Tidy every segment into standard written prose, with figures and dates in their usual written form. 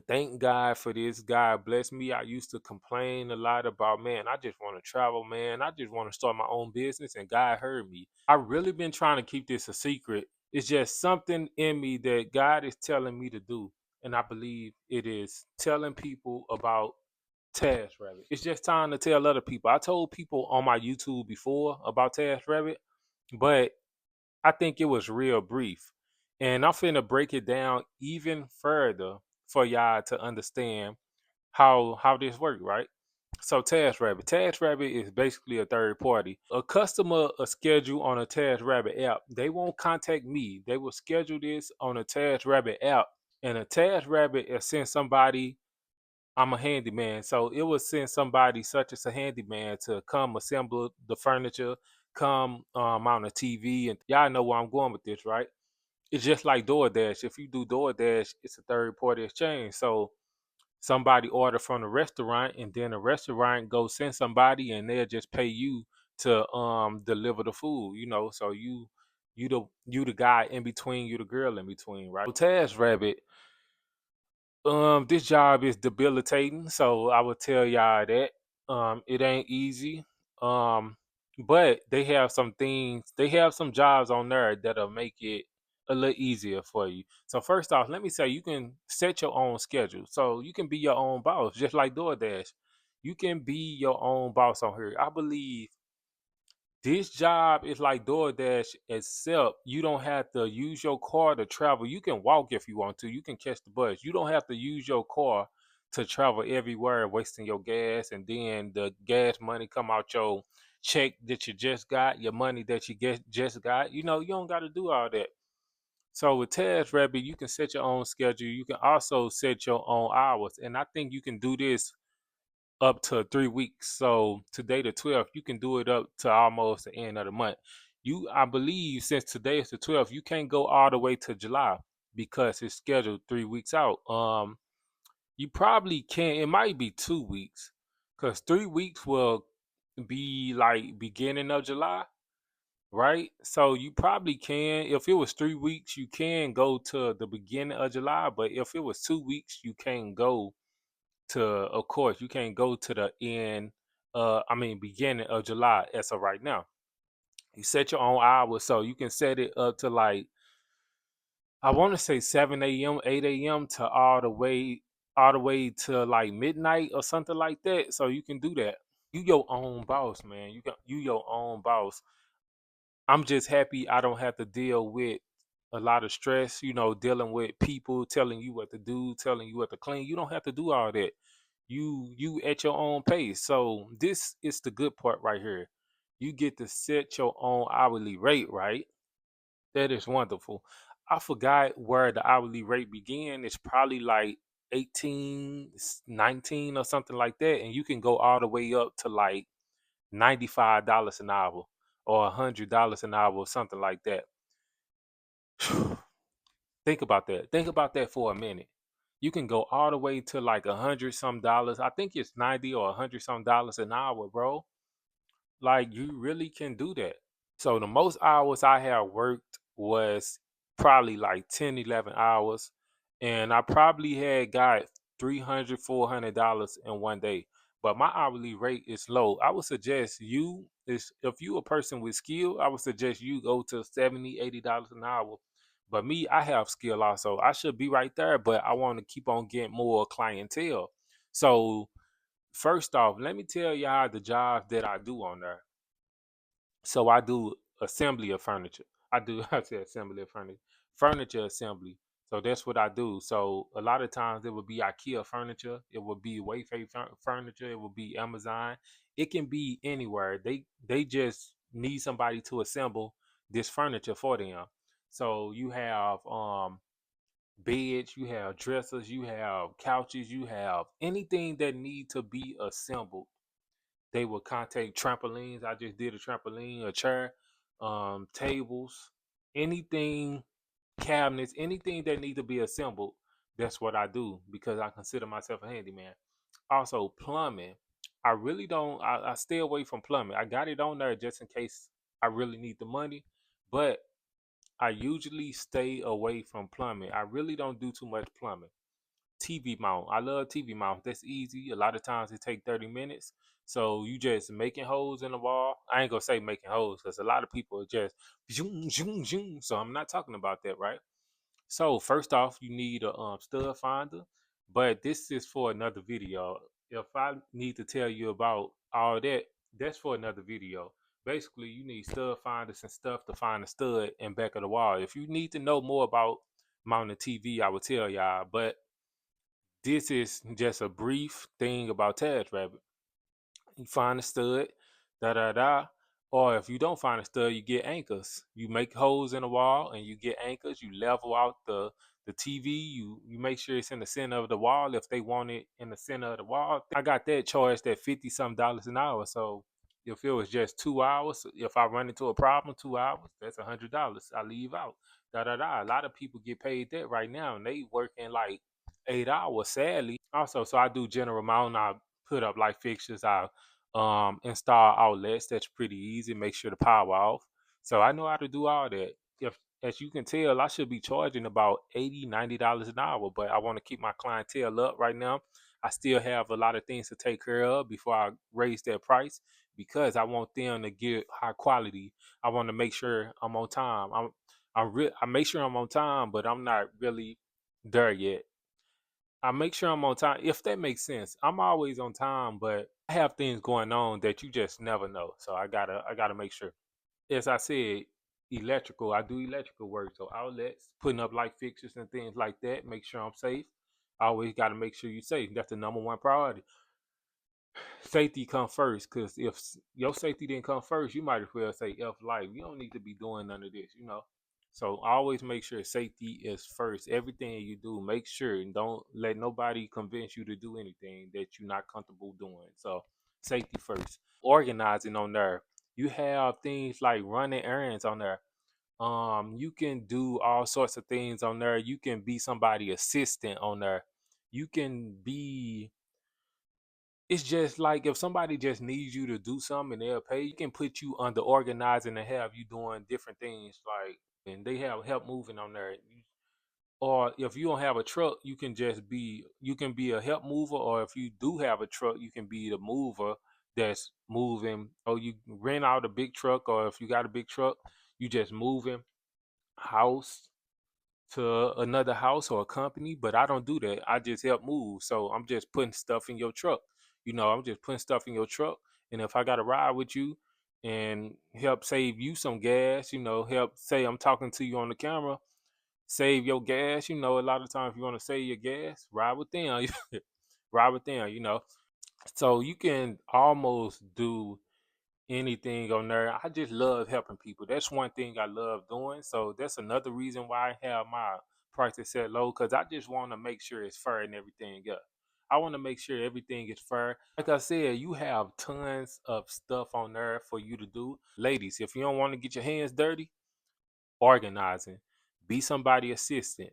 Thank God for this. God bless me. I used to complain a lot about, man, I just want to travel, man. I just want to start my own business, and God heard me. I really been trying to keep this a secret. It's just something in me that God is telling me to do, and I believe it is telling people about TaskRabbit. It's just time to tell other people. I told people on my YouTube before about TaskRabbit, but I think it was real brief. And I'm finna break it down even further for y'all to understand how this works, right? So TaskRabbit is basically a third party. A customer a schedule on a TaskRabbit app. They won't contact me. They will schedule this on a TaskRabbit app, and a TaskRabbit will send somebody. I'm a handyman, so it will send somebody such as a handyman to come assemble the furniture, come mount a TV, and y'all know where I'm going with this, right? It's just like DoorDash. If you do DoorDash, it's a third party exchange. So somebody order from the restaurant, and then the restaurant go send somebody, and they'll just pay you to deliver the food. So you the guy in between, you the girl in between, right? So TaskRabbit, this job is debilitating, so I would tell y'all that it ain't easy. Um, but they have some jobs on there that'll make it a little easier for you. So first off, let me say you can set your own schedule. So you can be your own boss, just like DoorDash. You can be your own boss on here. I believe this job is like DoorDash, except you don't have to use your car to travel. You can walk if you want to. You can catch the bus. You don't have to use your car to travel everywhere, wasting your gas, and then the gas money come out your check that you just got, your money that you just got. You don't got to do all that. So with TaskRabbit, you can set your own schedule. You can also set your own hours, and I think you can do this up to 3 weeks. So today the 12th, you can do it up to almost the end of the month. I believe since today is the 12th, you can't go all the way to July because it's scheduled 3 weeks out. You probably can. It might be 2 weeks because 3 weeks will be like beginning of July, right? So you probably can. If it was 3 weeks, you can go to the beginning of July. But if it was 2 weeks, you can't go to, of course, you can't go to the end, beginning of July as of right now. You set your own hours, so you can set it up to like, I want to say 7 a.m., 8 a.m. to all the way to like midnight or something like that. So you can do that. You your own boss, man. You your own boss. I'm just happy I don't have to deal with a lot of stress, dealing with people telling you what to do, telling you what to clean. You don't have to do all that. You at your own pace. So this is the good part right here. You get to set your own hourly rate, right? That is wonderful. I forgot where the hourly rate began. It's probably like 18, 19 or something like that. And you can go all the way up to like $95 an hour or $100 an hour or something like that. Think about that. Think about that for a minute. You can go all the way to like 100 some dollars. I think it's 90 or 100 some dollars an hour, bro. Like you really can do that. So the most hours I have worked was probably like 10, 11 hours. And I probably had got 300, $400 in one day. But my hourly rate is low. I would suggest you is if you a person with skill, I would suggest you go to 70, $80 an hour. But me, I have skill also. I should be right there, but I want to keep on getting more clientele. So first off, let me tell y'all the jobs that I do on there. So I do assembly of furniture. I say assembly of furniture assembly. So that's what I do. So a lot of times it would be IKEA furniture, it would be Wayfair furniture, it would be Amazon. It can be anywhere. They just need somebody to assemble this furniture for them. So you have beds, you have dressers, you have couches, you have anything that need to be assembled. They will contact trampolines. I just did a trampoline, a chair, tables, anything, cabinets, anything that need to be assembled. That's what I do because I consider myself a handyman. Also, plumbing. I really don't. I stay away from plumbing. I got it on there just in case I really need the money, but I usually stay away from plumbing. I really don't do too much plumbing. TV mount. I love TV mount. That's easy. A lot of times it take 30 minutes. So you just making holes in the wall. I ain't gonna say making holes because a lot of people are just zoom, zoom, zoom. So I'm not talking about that, right? So first off, you need a stud finder, but this is for another video. If I need to tell you about all that, that's for another video. Basically, you need stud finders and stuff to find the stud in back of the wall. If you need to know more about mounting TV, I will tell y'all. But this is just a brief thing about TaskRabbit. You find a stud, da da da. Or if you don't find a stud, you get anchors. You make holes in the wall and you get anchors. You level out the TV. You make sure it's in the center of the wall if they want it in the center of the wall. I got that charged at 50 some dollars an hour. So if it was just 2 hours, if I run into a problem, 2 hours, that's $100. I leave out. Da da da. A lot of people get paid that right now and they working like 8 hours, sadly. Also, so I do general mount. I put up like fixtures. I install outlets. That's pretty easy. Make sure the power off. So I know how to do all that. If as you can tell, I should be charging about 80 $90 an hour, but I want to keep my clientele up right now. I still have a lot of things to take care of before I raise that price because I want them to get high quality. I want to make sure I'm on time. I make sure I'm on time, but I'm not really there yet. I make sure I'm on time. If that makes sense, I'm always on time, but I have things going on that you just never know. So I gotta make sure. As I said, electrical. I do electrical work, so outlets, putting up light fixtures and things like that. Make sure I'm safe. I always got to make sure you're safe. That's the number one priority. Safety come first, because if your safety didn't come first, you might as well say F life. You don't need to be doing none of this. So always make sure safety is first. Everything you do, make sure and don't let nobody convince you to do anything that you're not comfortable doing. So safety first. Organizing on there. You have things like running errands on there. You can do all sorts of things on there. You can be somebody assistant on there. You can be it's just like if somebody just needs you to do something and they'll pay, you can put you under organizing and have you doing different things like and they have help moving on there. Or if you don't have a truck, you can be a help mover, or if you do have a truck, you can be the mover that's moving. Or you rent out a big truck, or if you got a big truck, you just moving house to another house or a company, but I don't do that. I just help move. So I'm just putting stuff in your truck. I'm just putting stuff in your truck. And if I got to ride with you and help save you some gas, help say I'm talking to you on the camera, save your gas. A lot of times if you want to save your gas, ride with them. Ride with them. So you can almost do anything on there. I just love helping people. That's one thing I love doing. So that's another reason why I have my prices set low because I just want to make sure it's fair and everything else. I want to make sure everything is fair. Like I said, you have tons of stuff on there for you to do. Ladies, if you don't want to get your hands dirty, organizing, be somebody assistant.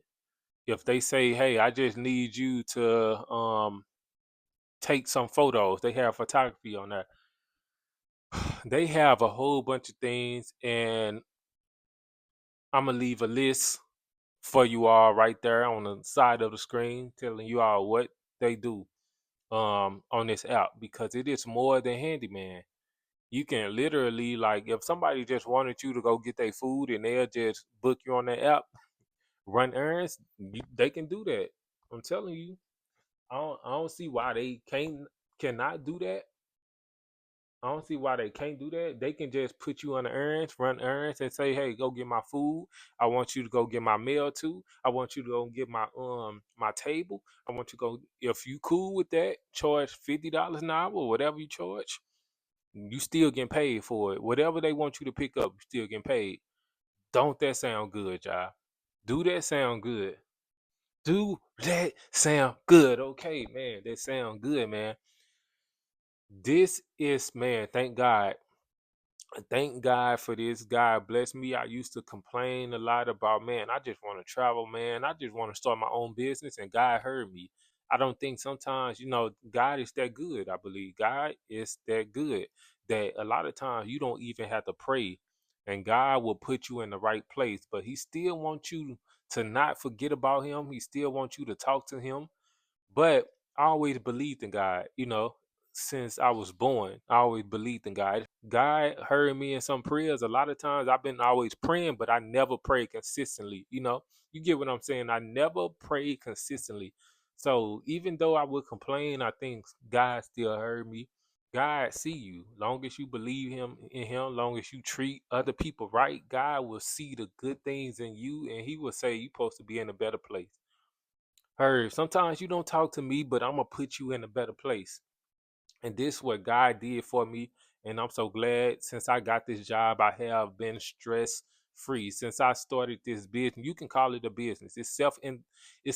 If they say, hey, I just need you to take some photos, they have photography on there. They have a whole bunch of things, and I'm gonna leave a list for you all right there on the side of the screen, telling you all what they do on this app because it is more than handyman. You can literally like if somebody just wanted you to go get their food and they'll just book you on the app, run errands, they can do that. I'm telling you, I don't see why they cannot do that. I don't see why they can't do that. They can just put you on the errands, run errands, and say, "Hey, go get my food. I want you to go get my mail too. I want you to go get my table. I want you to go. If you cool with that, charge $50 an hour or whatever you charge. You still getting paid for it. Whatever they want you to pick up, you still getting paid. Don't that sound good, y'all? Do that sound good? Do that sound good? Okay, man, that sound good, man. This is man. Thank God. Thank God for this. God bless me. I used to complain a lot about, man, I just want to travel, man. I just want to start my own business, and God heard me. I don't think sometimes, God is that good. I believe God is that good that a lot of times you don't even have to pray, and God will put you in the right place. But He still wants you to not forget about Him. He still wants you to talk to Him. But I always believed in God, since I was born. I always believed in God. God heard me in some prayers. A lot of times I've been always praying, but I never prayed consistently. You get what I'm saying? I never prayed consistently. So even though I would complain, I think God still heard me. God see you. Long as you believe in him, long as you treat other people right, God will see the good things in you and he will say you're supposed to be in a better place. Heard, sometimes you don't talk to me, but I'm gonna put you in a better place. And this what God did for me. And I'm so glad since I got this job, I have been stress free. Since I started this business, you can call it a business. It's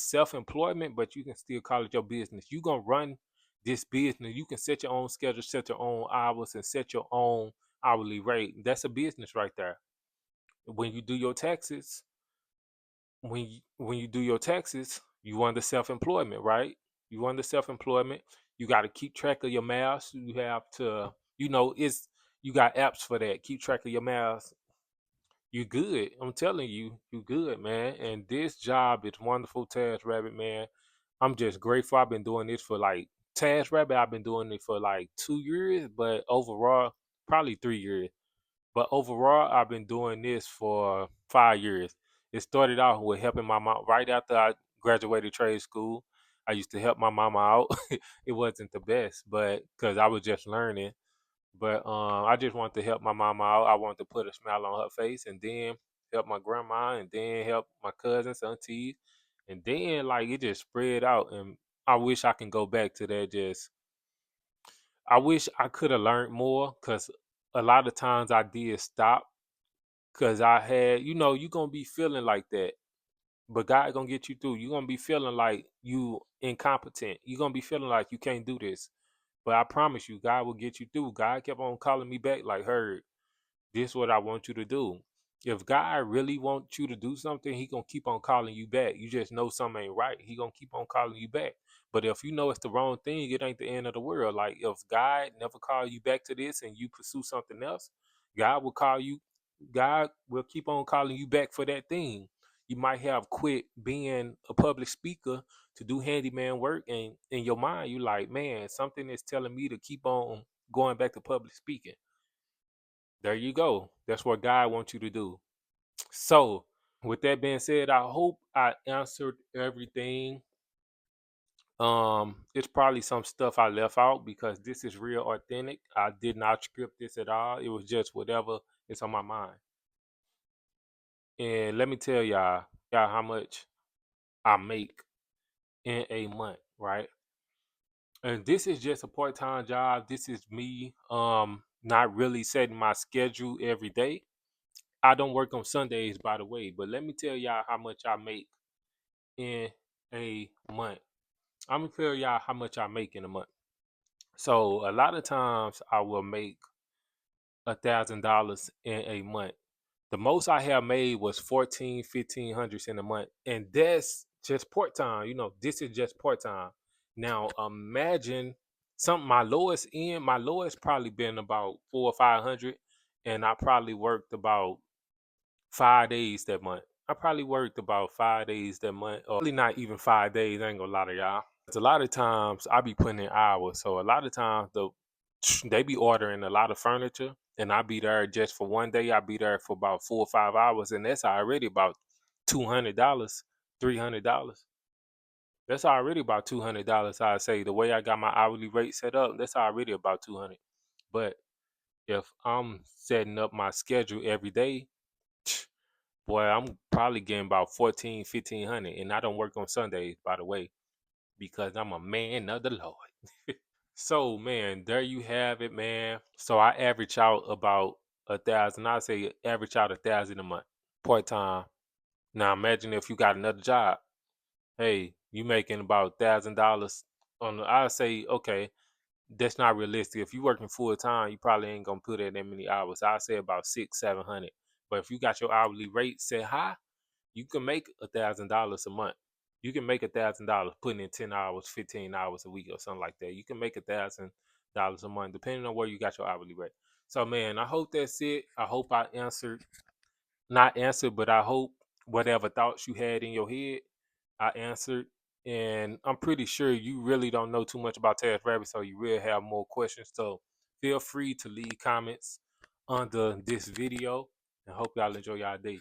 self-employment, but you can still call it your business. You gonna run this business. You can set your own schedule, set your own hours, and set your own hourly rate. That's a business right there. When you do your taxes, when you do your taxes, you under self-employment, right? You under self-employment. You got to keep track of your miles. You have to, it's you got apps for that. Keep track of your miles. You good. I'm telling you, you good, man. And this job is wonderful, Task Rabbit, man. I'm just grateful. I've been doing this for like Task Rabbit. I've been doing it for like 2 years, but overall, probably 3 years. But overall, I've been doing this for 5 years. It started out with helping my mom right after I graduated trade school. I used to help my mama out. It wasn't the best, but because I was just learning. But I just wanted to help my mama out. I wanted to put a smile on her face, and then help my grandma, and then help my cousins, aunties, and then like it just spread out. And I wish I can go back to that. I wish I could have learned more because a lot of times I did stop because I had, you're gonna be feeling like that, but God gonna get you through. You're gonna be feeling like you incompetent. You're gonna be feeling like you can't do this. But I promise you, God will get you through. God kept on calling me back, like, Heard, this is what I want you to do. If God really wants you to do something, he gonna keep on calling you back. You just know something ain't right. He gonna keep on calling you back. But if you know it's the wrong thing, it ain't the end of the world. Like if God never call you back to this and you pursue something else, God will call you. God will keep on calling you back for that thing. You might have quit being a public speaker to do handyman work, and in your mind, you like, man, something is telling me to keep on going back to public speaking. There you go. That's what God wants you to do. So, with that being said, I hope I answered everything. It's probably some stuff I left out because this is real authentic. I did not script this at all. It was just whatever is on my mind. And let me tell y'all how much I make in a month, right? And this is just a part-time job. This is me not really setting my schedule every day. I don't work on Sundays, by the way, but let me tell y'all how much I make in a month. I'm gonna tell y'all how much I make in a month. So a lot of times I will make $1,000 in a month. The most I have made was 14, 1500s in a month, and that's just part time. This is just part time. Now imagine something. My lowest probably been about 4 or 500, and I probably worked about 5 days that month. I probably worked about 5 days that month, or probably not even 5 days. I ain't gonna lie to y'all. It's a lot of times I be putting in hours, so a lot of times they be ordering a lot of furniture, and I be there just for one day. I be there for about 4 or 5 hours, and that's already about $200, $300. That's already about $200. I say the way I got my hourly rate set up, that's already about 200. But if I'm setting up my schedule every day, boy, I'm probably getting about 14, 1500, and I don't work on Sundays, by the way, because I'm a man of the Lord. So, man, there you have it, man. So I average out about 1,000. I say average out 1,000 a month, part time. Now imagine if you got another job. Hey, you making about $1,000 on. I say, okay, that's not realistic. If you working full time, you probably ain't gonna put in that many hours. I say about 6, 700. But if you got your hourly rate set high, you can make $1,000 a month. You can make $1,000 putting in 10 hours, 15 hours a week or something like that. You can make $1,000 a month, depending on where you got your hourly rate. So man, I hope that's it. I hope I answered, not answered, but I hope whatever thoughts you had in your head, I answered. And I'm pretty sure you really don't know too much about TaskRabbit, so you will have more questions. So feel free to leave comments under this video, and hope y'all enjoy y'all day.